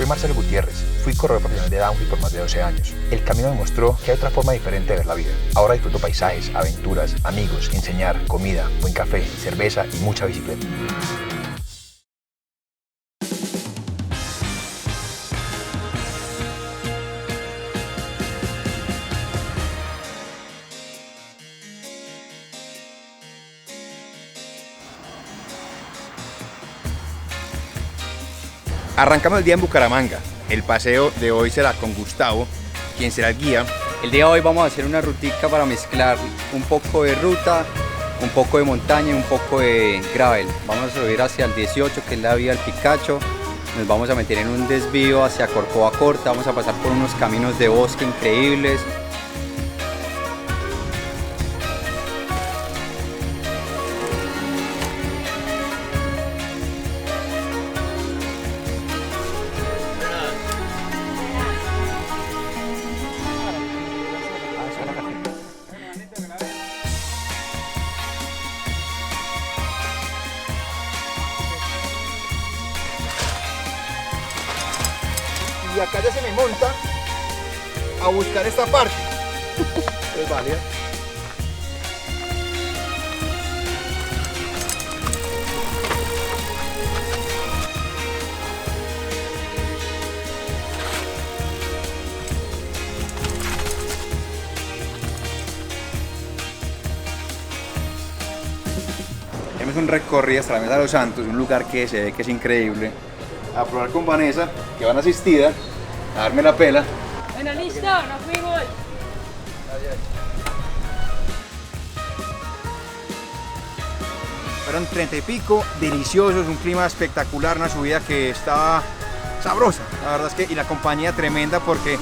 Soy Marcelo Gutiérrez, fui corredor profesional de downhill por más de 12 años. El camino me mostró que hay otra forma diferente de ver la vida. Ahora disfruto paisajes, aventuras, amigos, enseñar, comida, buen café, cerveza y mucha bicicleta. Arrancamos el día en Bucaramanga. El paseo de hoy será con Gustavo, quien será el guía. El día de hoy vamos a hacer una rutica para mezclar un poco de ruta, un poco de montaña y un poco de gravel. Vamos a subir hacia el 18, que es la vía del Picacho. Nos vamos a meter en un desvío hacia Corcova Corta. Vamos a pasar por unos caminos de bosque increíbles. Y acá ya se me monta a buscar esta parte. Es válida. Tenemos un recorrido hasta la Mesa de los Santos, un lugar que se ve que es increíble. A probar con Vanessa, que van asistida, a darme la pela. Bueno, listo, nos fuimos. Fueron 30 y pico, deliciosos, un clima espectacular, una subida que estaba sabrosa. La verdad es que, y la compañía tremenda, porque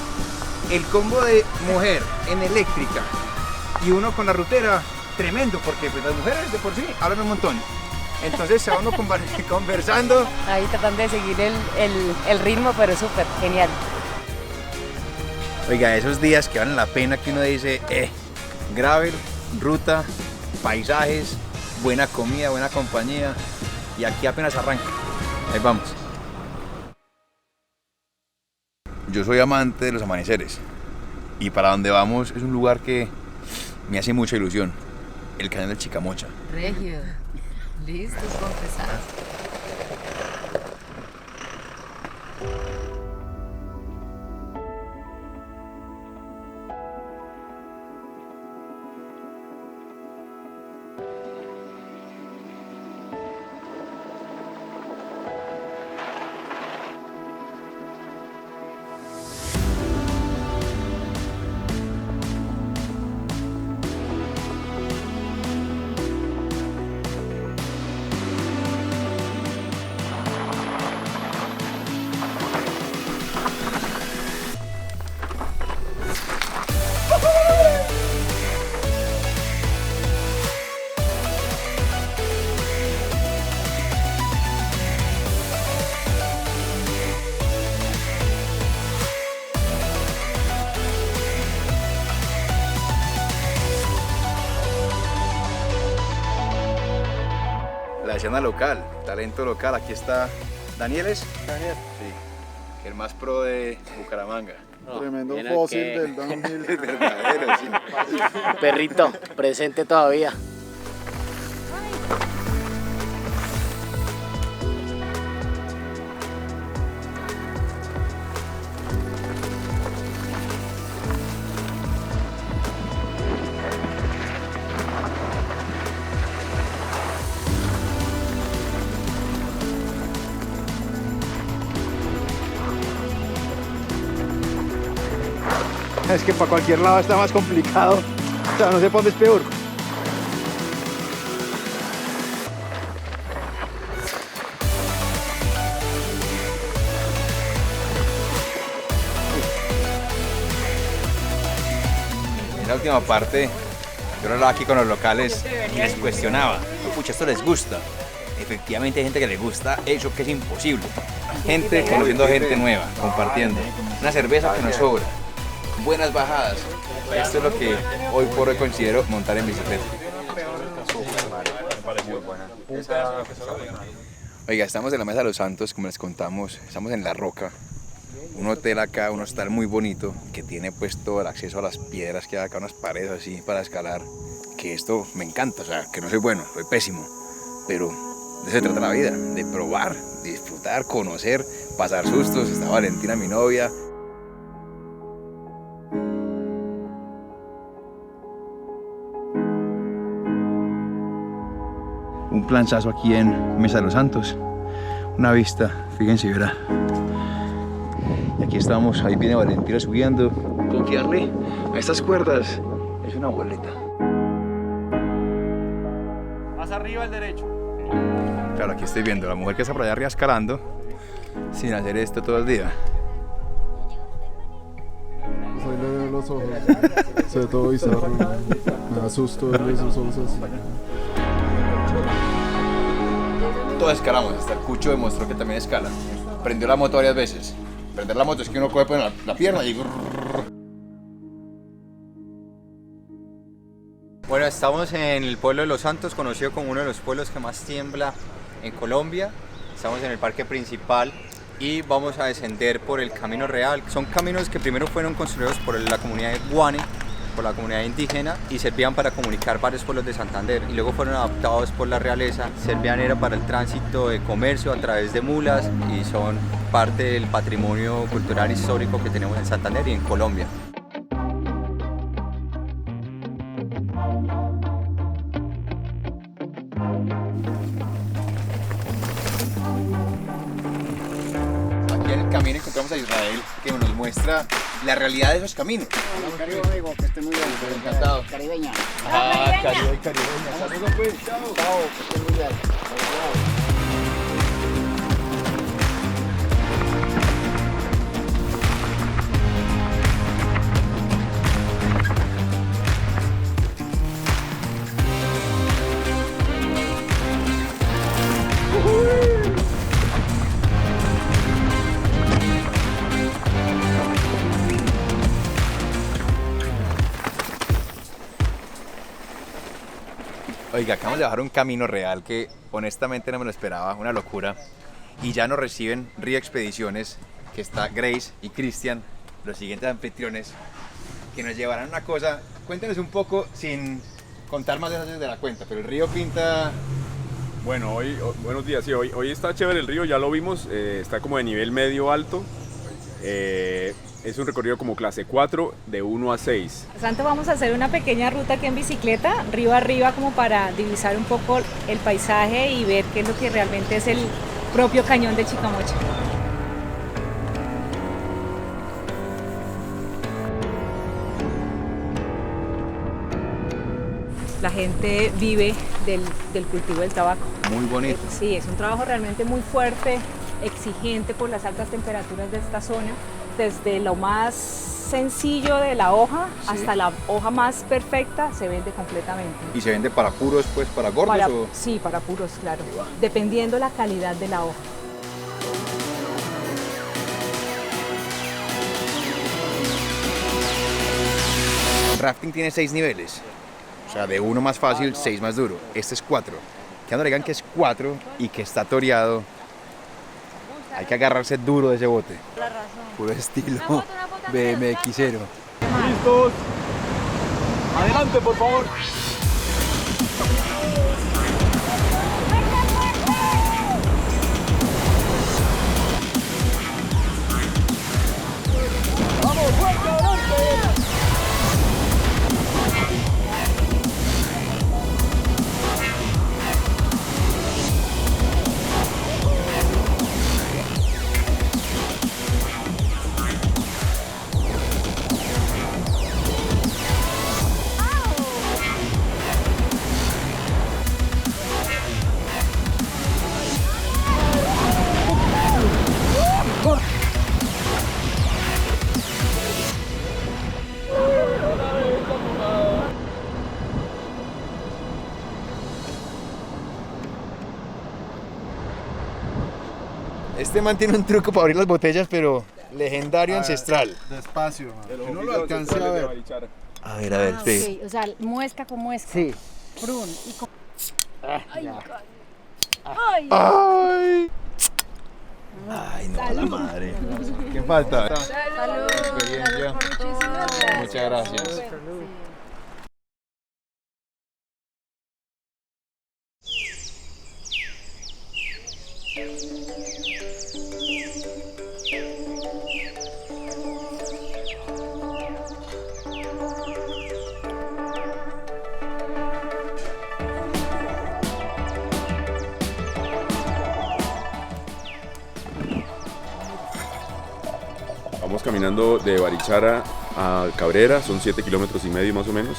el combo de mujer en eléctrica y uno con la rutera, tremendo, porque pues, las mujeres de por sí hablan un montón. Entonces se va uno conversando. Ahí tratando de seguir el ritmo, pero súper genial. Oiga, esos días que valen la pena, que uno dice, gravel, ruta, paisajes, buena comida, buena compañía, y aquí apenas arranca. Ahí vamos. Yo soy amante de los amaneceres, y para donde vamos es un lugar que me hace mucha ilusión, el Cañón del Chicamocha. Regio, listos para empezar. La escena local, talento local. Aquí está Danieles. Daniel. Sí, el más pro de Bucaramanga. No, tremendo fósil del downhill. Es verdadero, sí. Perrito, presente todavía. Es que para cualquier lado está más complicado. O sea, no sé para dónde es peor. En la última parte, yo hablaba aquí con los locales y les cuestionaba, pucha, esto les gusta. Efectivamente hay gente que le gusta eso que es imposible. Gente conociendo gente nueva, compartiendo. Una cerveza que nos sobra. Buenas bajadas. Esto es lo que hoy por hoy considero montar en bicicleta. Oiga, estamos en la Mesa de los Santos, como les contamos, estamos en La Roca. un hotel acá, un hostal muy bonito, que tiene pues todo el acceso a las piedras que hay acá, unas paredes así para escalar, que esto me encanta, o sea, que no soy bueno, soy pésimo, pero de eso se trata la vida, de probar, de disfrutar, conocer, pasar sustos. Está Valentina, mi novia. Un planchazo aquí en Mesa de los Santos, una vista, fíjense, verá. Y aquí estamos, ahí viene Valentina subiendo. Confiarle a estas cuerdas es una boleta. Más arriba al derecho. Claro, aquí estoy viendo a la mujer que está por allá arriba escalando sin hacer esto todo el día. Ahí le veo los ojos, se ve todo bizarro, me da susto verle esos ojos así. Todos escalamos, hasta el Cucho demostró que también escala. Prendió la moto varias veces. Prender la moto es que uno coge la pierna y... Bueno, estamos en el pueblo de Los Santos, conocido como uno de los pueblos que más tiembla en Colombia. Estamos en el parque principal y vamos a descender por el Camino Real. Son caminos que primero fueron construidos por la comunidad de Guane, por la comunidad indígena, y servían para comunicar varios pueblos de Santander, y luego fueron adaptados por la realeza. Servían era para el tránsito de comercio a través de mulas y son parte del patrimonio cultural histórico que tenemos en Santander y en Colombia. Aquí en el camino encontramos a Israel, que nos muestra la realidad de esos caminos. Caribe, amigo, que esté muy bien. Encantado. Caribeña. Caribeña. Saludos, pues. Chao. Chao, que esté muy bien. Oiga, acabamos de bajar un Camino Real que honestamente no me lo esperaba, una locura. Y ya nos reciben Río Expediciones, que está Grace y Cristian, los siguientes anfitriones, que nos llevarán una cosa. Cuéntenos un poco, sin contar más detalles de la cuenta, pero el río pinta... Bueno, buenos días, sí, hoy está chévere el río, ya lo vimos, está como de nivel medio alto. Es un recorrido como clase 4 de 1 a 6. Santo, vamos a hacer una pequeña ruta aquí en bicicleta, río arriba, como para divisar un poco el paisaje y ver qué es lo que realmente es el propio cañón de Chicamocha. La gente vive del cultivo del tabaco. Muy bonito. Sí, es un trabajo realmente muy fuerte, exigente por las altas temperaturas de esta zona. Desde lo más sencillo de la hoja hasta la hoja más perfecta se vende completamente. ¿Y se vende para puros, pues, para gordos o...? Sí, para puros, claro, dependiendo la calidad de la hoja. El rafting tiene 6 niveles, o sea, de 1 más fácil, 6 más duro. Este es 4. Que cuando digan que es 4 y que está toreado, hay que agarrarse duro de ese bote. La razón. Puro estilo BMXero. ¿Listos? Adelante, por favor. ¡Vamos, fuerte, adelante! Este man tiene un truco para abrir las botellas, pero legendario, ancestral. Despacio, no lo alcancé a ver. A ver, sí. O sea, muesca con muesca. Sí. Prun. Y con... Ya. Ay. ¡Ay! Ay, no, la madre. ¿Qué falta? Salud. Experiencia. Muchas gracias. Vamos caminando de Barichara a Cabrera, son 7,5 kilómetros más o menos.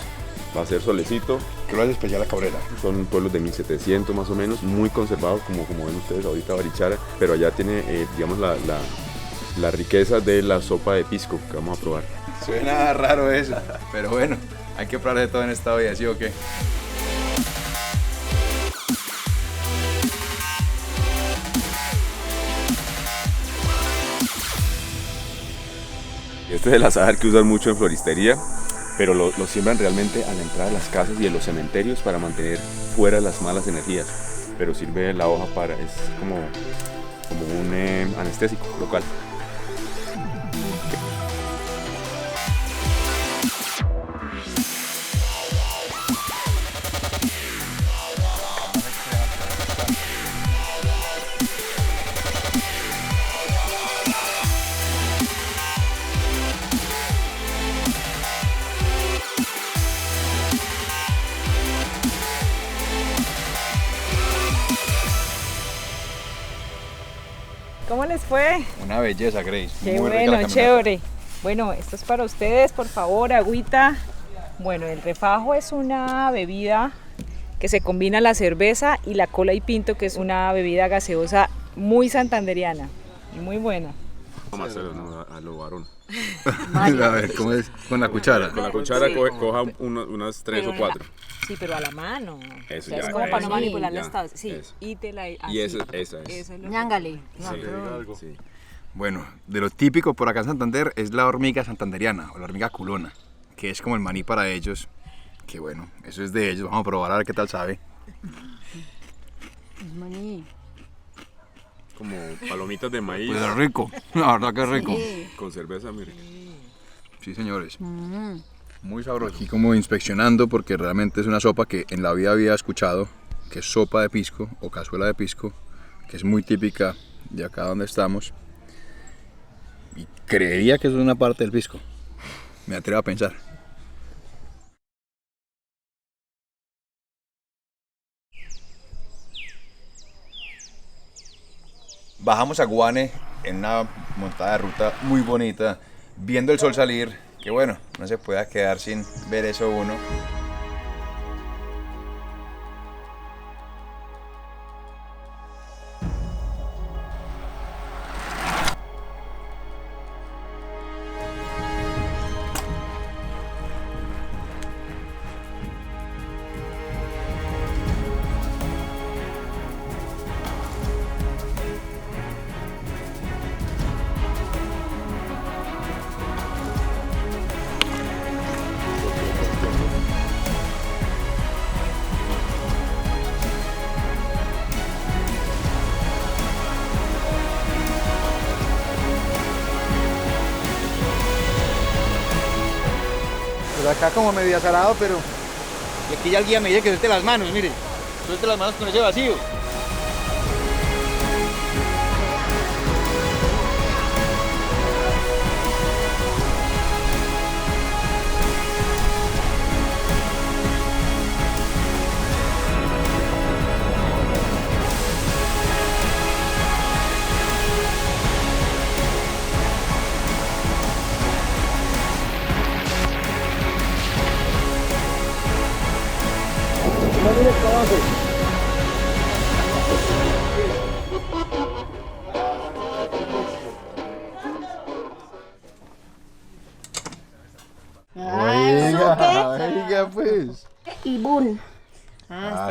Va a ser solecito. ¿Qué lo hace especial a Cabrera? Son pueblos de 1700 más o menos, muy conservados como ven ustedes ahorita Barichara, pero allá tiene, digamos, la riqueza de la sopa de pisco que vamos a probar. Suena raro eso, pero bueno, hay que probar de todo en esta vida, ¿sí o qué? Este es el azahar que usan mucho en floristería, pero lo siembran realmente a la entrada de las casas y en los cementerios para mantener fuera las malas energías. Pero sirve la hoja es como un anestésico local. ¿Cómo les fue? Una belleza, Grace. Qué Muy rica la bueno, caminata. chévere. Bueno, esto es para ustedes, por favor, agüita. Bueno, el refajo es una bebida que se combina la cerveza y la cola y pinto, que es una bebida gaseosa muy santanderiana y muy buena. Vamos a hacerlo, ¿no? A lo varón. A ver, ¿cómo es? Con la cuchara. Con la cuchara coja unas 3 o 4. Sí, pero a la mano. Eso O sea, ya, es como para no eso, manipular ya, los estados. Sí, eso. y te la... Y así. esa es. Eso es lo que- Ñángale. Sí. Bueno, de lo típico por acá en Santander es la hormiga santanderiana o la hormiga culona, que es como el maní para ellos. Que bueno, eso es de ellos. Vamos a probar a ver qué tal sabe. Maní. Como palomitas de maíz. Pues es rico, la verdad que es rico. Con cerveza, mire. Sí, señores. Muy sabroso. Aquí como inspeccionando porque realmente es una sopa que en la vida había escuchado, que es sopa de pisco o cazuela de pisco, que es muy típica de acá donde estamos. Y creería que eso es una parte del pisco. Me atrevo a pensar. Bajamos a Guane en una montada de ruta muy bonita, viendo el sol salir, que bueno, no se pueda quedar sin ver eso uno. Pero acá como medio azarado, pero... Y aquí ya el guía me dice que suelte las manos, mire. Suelte las manos con ese vacío. Oiga, pues. Y bun.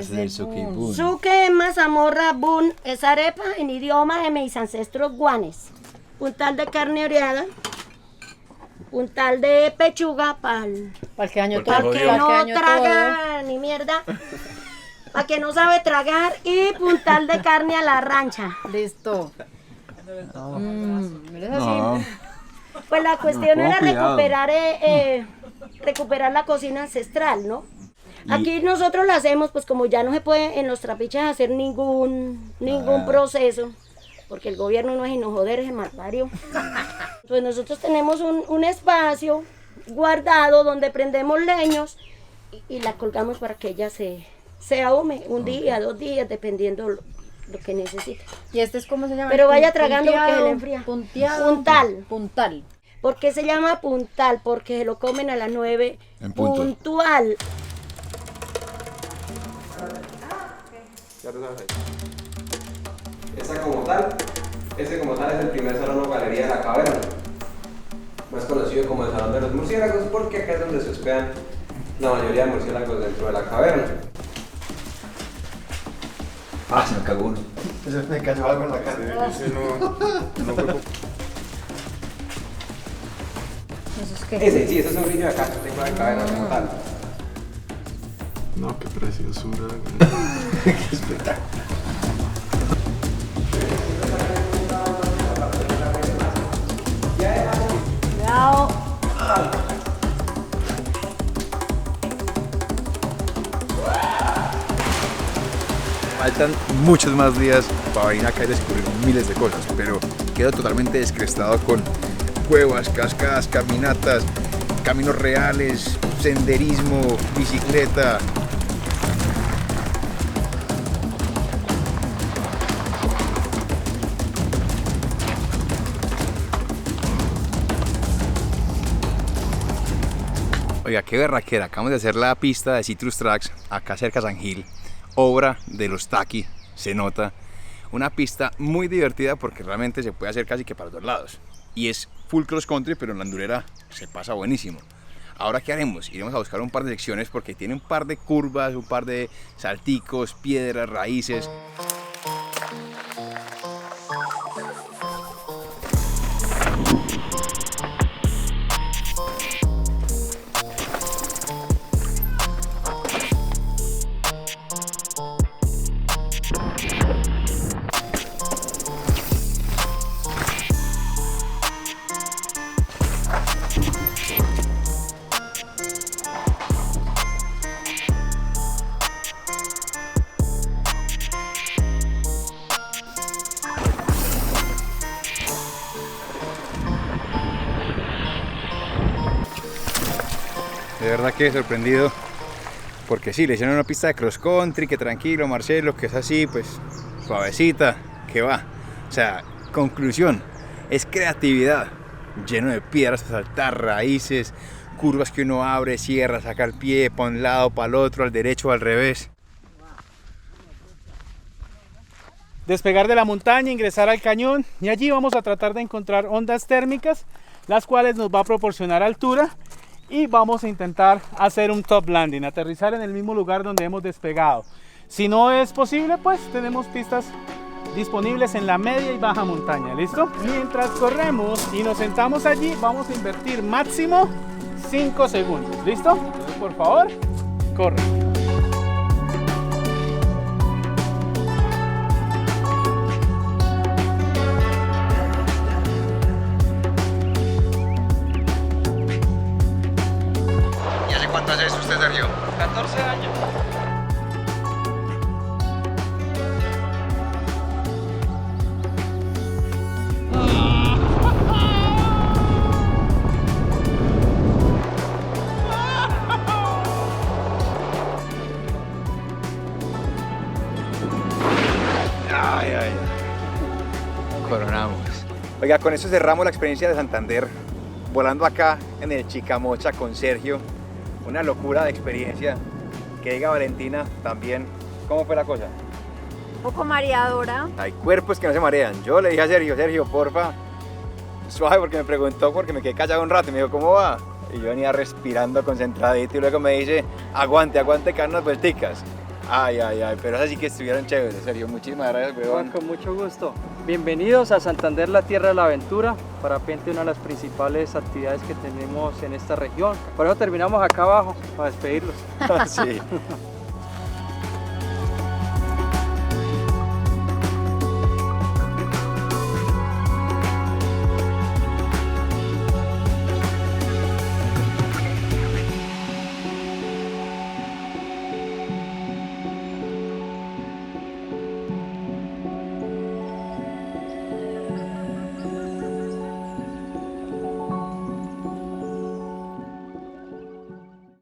Sí, el suquibún. Suque, mazamorra, bun es arepa en idioma de mis ancestros guanes. Puntal de carne oreada. Puntal de pechuga para Para que año para todo. que no traga ni mierda. Para que no sabe tragar. Y puntal de carne a la rancha. Listo. No. Pues la cuestión era recuperar la cocina ancestral, ¿no? Aquí nosotros la hacemos, pues como ya no se puede en los trapiches hacer ningún proceso, porque el gobierno no es joder, es malpario. Pues nosotros tenemos un espacio guardado donde prendemos leños y la colgamos para que ella se ahume un día, 2 días, dependiendo lo que necesite. ¿Y este es cómo se llama? Pero vaya tragando porque se le enfría. Puntal. ¿Por qué se llama puntal? Porque se lo comen a las 9 puntual. Ese como tal es el primer salón o galería de la caverna, más conocido como el Salón de los Murciélagos, porque acá es donde se hospedan la mayoría de murciélagos dentro de la caverna. Ah, se me cagó uno. Se me cayó algo en la cara. Ese no fue. ¿Eso es qué? Ese es un brillo de acá, tengo la caverna como tal. No, qué preciosura. Qué espectáculo. Cuidado. Faltan muchos más días para venir acá y descubrir miles de cosas, pero quedo totalmente descrestado con cuevas, cascadas, caminatas, caminos reales, senderismo, bicicleta. Oiga, qué berraquera, acabamos de hacer la pista de Citrus Tracks acá cerca de San Gil, obra de los Taki, se nota. Una pista muy divertida porque realmente se puede hacer casi que para los 2 lados. Y es full cross country, pero en la endurera se pasa buenísimo. Ahora, ¿qué haremos? Iremos a buscar un par de secciones porque tiene un par de curvas, un par de salticos, piedras, raíces. De verdad que sorprendido, porque sí, le hicieron una pista de cross country, que tranquilo, Marcelo, que es así, pues suavecita, que va. O sea, conclusión, es creatividad, lleno de piedras para saltar, raíces, curvas que uno abre, cierra, saca el pie para un lado, para el otro, al derecho o al revés. Despegar de la montaña, ingresar al cañón y allí vamos a tratar de encontrar ondas térmicas, las cuales nos va a proporcionar altura. Y vamos a intentar hacer un top landing, aterrizar en el mismo lugar donde hemos despegado. Si no es posible, pues tenemos pistas disponibles en la media y baja montaña, ¿listo? Mientras corremos y nos sentamos allí, vamos a invertir máximo 5 segundos, ¿listo? Entonces, por favor, corre. ¿Cuánto hace eso usted, Sergio? 14 años. Ay. Coronamos. Oiga, con eso cerramos la experiencia de Santander, volando acá en el Chicamocha con Sergio. Una locura de experiencia. Que diga Valentina también, ¿cómo fue la cosa? Un poco mareadora. Hay cuerpos que no se marean. Yo le dije a Sergio, porfa, suave, porque me preguntó, porque me quedé callado un rato y me dijo, ¿cómo va? Y yo venía respirando concentradito y luego me dice, aguante, que dan unas vuelticas. Ay, pero esas sí que estuvieron chéveres, Sergio. Muchísimas gracias, weón. Con mucho gusto. Bienvenidos a Santander, la tierra de la aventura. Parapente, una de las principales actividades que tenemos en esta región. Por eso terminamos acá abajo, para despedirlos. Sí.